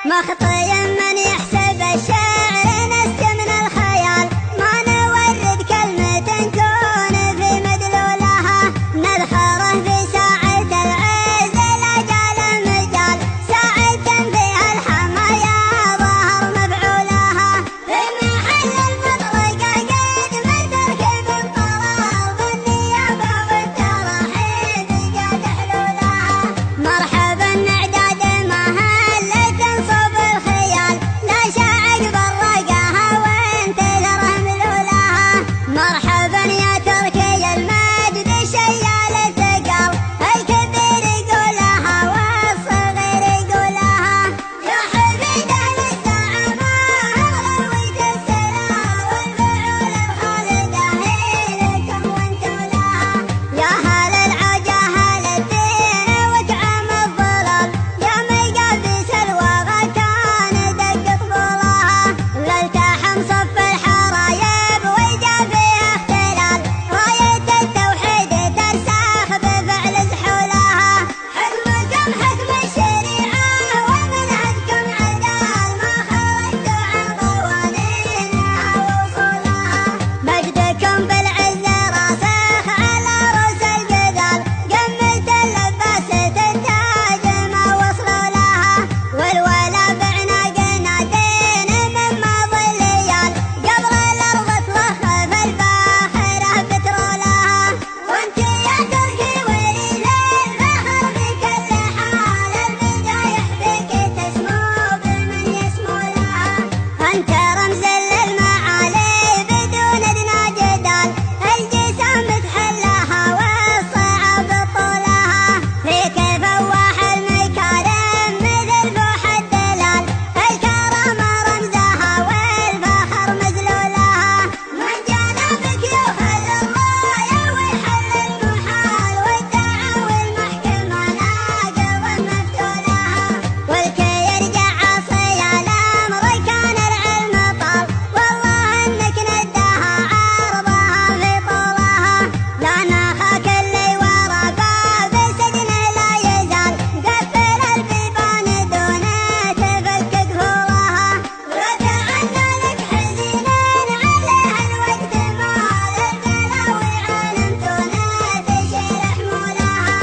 مخطي من يحسب الشعر نسج من الخيال، ما نورد كلمة تكون في مدلولها، نذخره في ساعة العز الأجال مجال، ساعة فيها الحمايا ظهر مفعولها، في محل المطلقة قد تركب الطلال، بالنيابة والتراحيب جات حلولها، مرحبا إعداد مهلة تنصب الخيال، لا شاعق برقها وانت ذره ملولها، مرحبا يا تركي المجد شيال الثقل، الكبير يقولها والصغير يقولها، يا حبيب أهل الزعماء غرويت السلام، والفعول الخالدة هي لكم وانتم لها، يا هل العجا هل الدين وكعم الظلال، يا ميقابس الوغى كان دق طبولها، لالتحم صف الحرايب ويجا فيها اختلال، راية التوحيد ترسخ بفعل زحولها، حكمكم حكم الشريعة ومنهجكم عدال، ما خرجتوا عن قوانينها ووصولها، مجدكم بالعز راسخ على رؤوس الجبال، قمة اللباس التاج ما وصلوا لها، والولا بعناق نادين من ماضي الليال، قبل الأرض تلخف الباخرة بترولها، وانت يا تركي ولي الفخر في كل حال، المدايح فيك تسمو بمن يسمو لها، انت رمز للمعالي بدون ادنى جدال، الجسام بتحلها والصعب طولها، فيك فواح المكارم مثل فوح الدلال، الكرامة رمزها والفخر مزلولها، من جانا بك يوخذ الراية ويحل المحال، والدعاوي المحكمة ناقض مفتولها، والكي يرجع عصي الأمر كان العلم طال، والله انك نداها عرضها في طولها، لا ناخاك اللي ورا باب سجن لا يزال، قفل البيبان دون تفك قفولها، ولا تعنى لك حزينين عليها الوقت مال، البلاوي عالم تشيل حمولها،